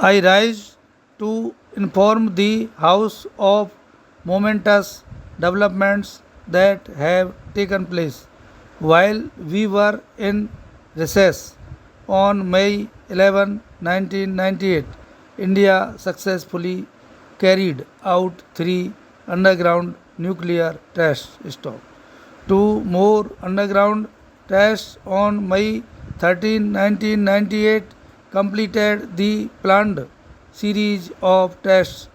I rise to inform the House of momentous developments that have taken place while we were in recess. On May 11, 1998, India successfully carried out three underground nuclear tests. Stop. Two more underground tests on May 13, 1998 completed the planned series of tests.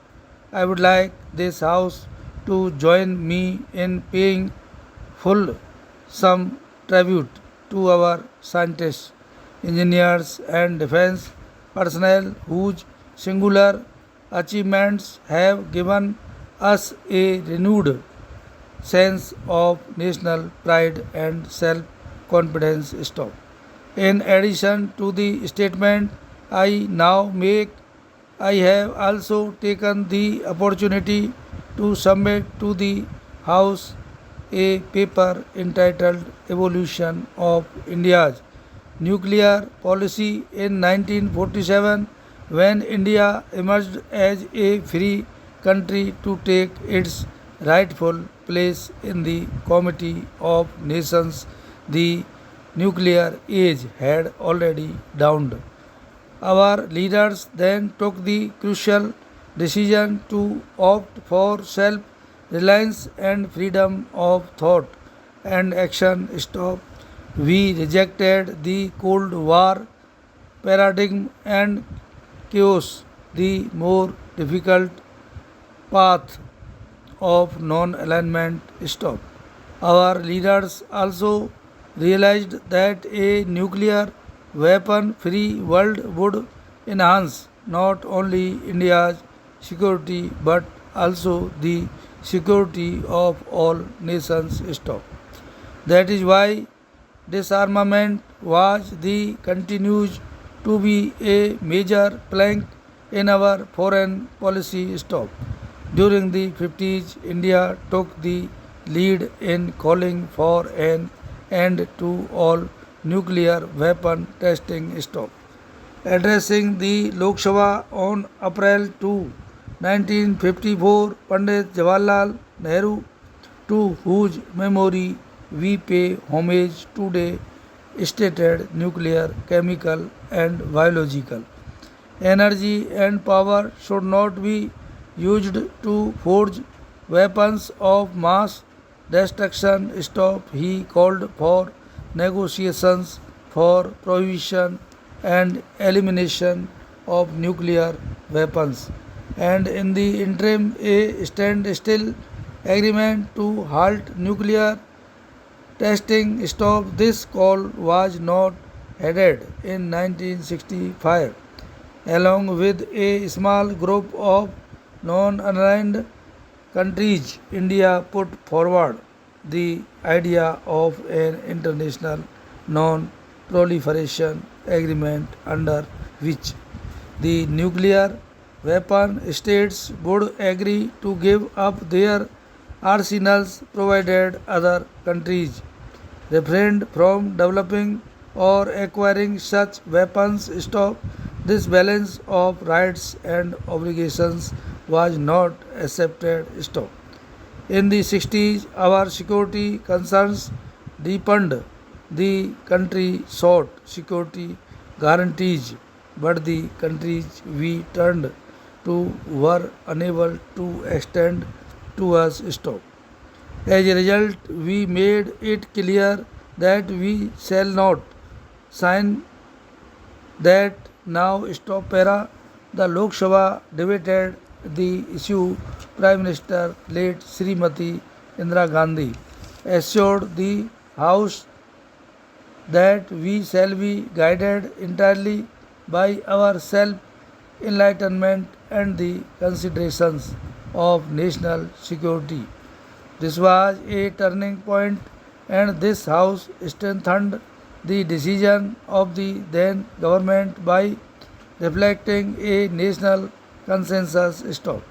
I would like this House to join me in paying full some tribute to our scientists, engineers, and defense personnel whose singular achievements have given us a renewed sense of national pride and self confidence. Stop. In addition to the statement I now make, I have also taken the opportunity to submit to the House a paper entitled Evolution of India's Nuclear Policy in 1947, when India emerged as a free country to take its rightful place in the Committee of Nations. The nuclear age had already dawned. Our leaders then took the crucial decision to opt for self reliance and freedom of thought and action. Stop. We rejected the Cold War paradigm and chaos, the more difficult path of non alignment. Stop. Our leaders also realized that a nuclear weapon free world would enhance not only India's security but also the security of all nations. Stop. That is why disarmament was the continues to be a major plank in our foreign policy. Stop. During the 50s, India took the lead in calling for an end to all nuclear weapon testing. Stop. Addressing the Lok Sabha on April 2, 1954, Pandit Jawaharlal Nehru, to whose memory we pay homage today, stated nuclear, chemical, and biological energy and power should not be used to forge weapons of mass destruction. Stop. He called for negotiations for prohibition and elimination of nuclear weapons, and in the interim, a standstill agreement to halt nuclear testing. Stop. This call was not headed in 1965 along with a small group of non-aligned countries. India put forward the idea of an international non-proliferation agreement under which the nuclear weapon states would agree to give up their arsenals provided other countries refrained from developing or acquiring such weapons. Stop. This balance of rights and obligations was not accepted. Stop. In the 60s, our security concerns deepened. The country sought security guarantees, but the countries we turned to were unable to extend to us. Stop. As a result, we made it clear that we shall not sign that. Now. Stop. Para. The Lok Sabha debated the issue. Prime Minister late Srimati Indira Gandhi assured the House that we shall be guided entirely by our self enlightenment and the considerations of national security. This was a turning point, and this House strengthened the decision of the then government by reflecting a national consensus. Stop.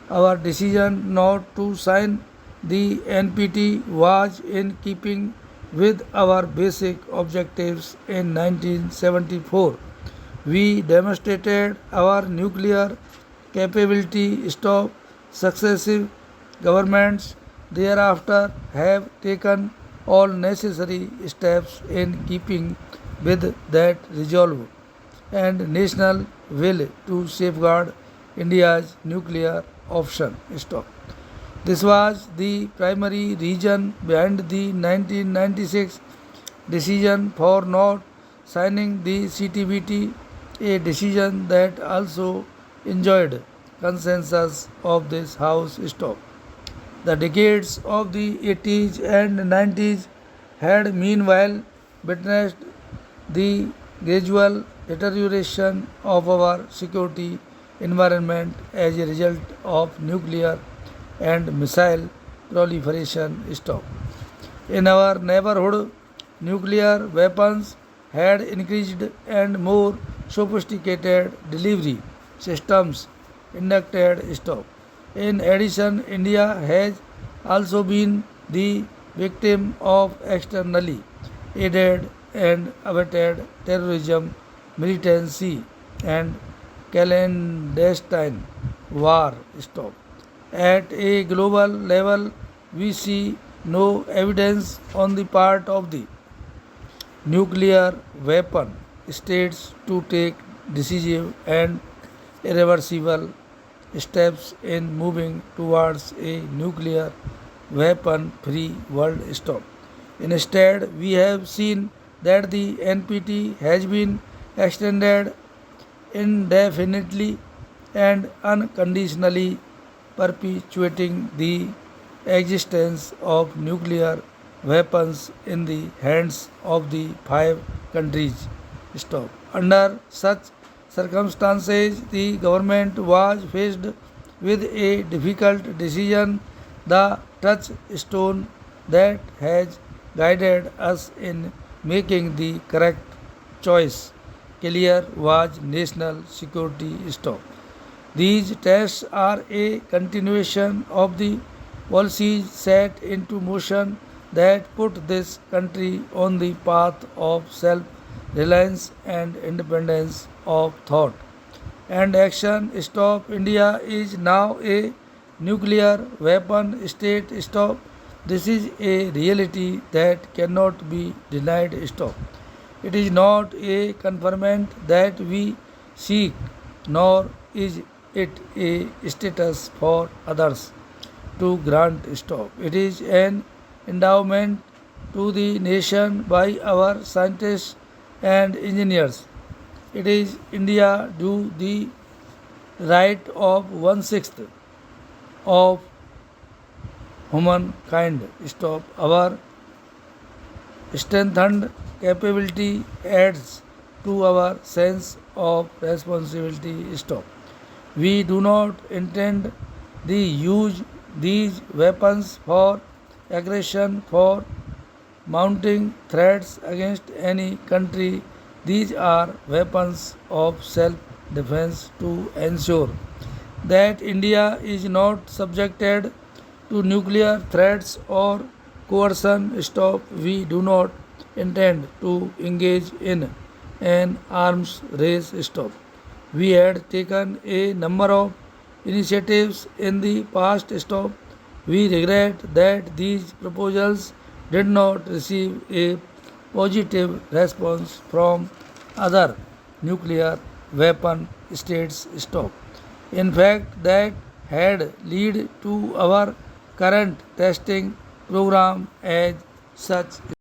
Our decision not to sign the NPT was in keeping with our basic objectives in 1974 We demonstrated our nuclear capability. Stop successive governments thereafter have taken all necessary steps in keeping with that resolve and national will to safeguard India's nuclear option. Stop. This was the primary reason behind the 1996 decision for not signing the CTBT, a decision that also enjoyed consensus of this House. Stop. The decades of the 80s and 90s had meanwhile witnessed the gradual deterioration of our security environment as a result of nuclear and missile proliferation. Stop. In our neighborhood, nuclear weapons had increased and more sophisticated delivery systems inducted. Stop. In addition, India has also been the victim of externally aided and abetted terrorism, militancy, and clandestine war. Stop. At a global level, we see no evidence on the part of the nuclear weapon states to take decisive and irreversible steps in moving towards a nuclear weapon free world. Stop. Instead, we have seen that the NPT has been extended indefinitely and unconditionally, perpetuating the existence of nuclear weapons in the hands of the five countries. Stop. Under such circumstances, the government was faced with a difficult decision. The touchstone that has guided us in making the correct choice clear was national security. Stop. These tests are a continuation of the policies set into motion that put this country on the path of self reliance and independence of thought and action. Stop. India is now a nuclear weapon state. Stop. This is a reality that cannot be denied. Stop. It is not a conferment that we seek, nor is it a status for others to grant. Stop. It is an endowment to the nation by our scientists and engineers. It is India due the right of one-sixth of humankind. Stop. Our strengthened capability adds to our sense of responsibility. Stop. We do not intend the use these weapons for aggression, for mounting threats against any country. These are weapons of self defense to ensure that India is not subjected to nuclear threats or coercion. Stop. We do not intend to engage in an arms race. Stop. We had taken a number of initiatives in the past. Stop. We regret that these proposals did not receive a positive response from other nuclear weapon states. Stop. In fact, that had led to our current testing program as such.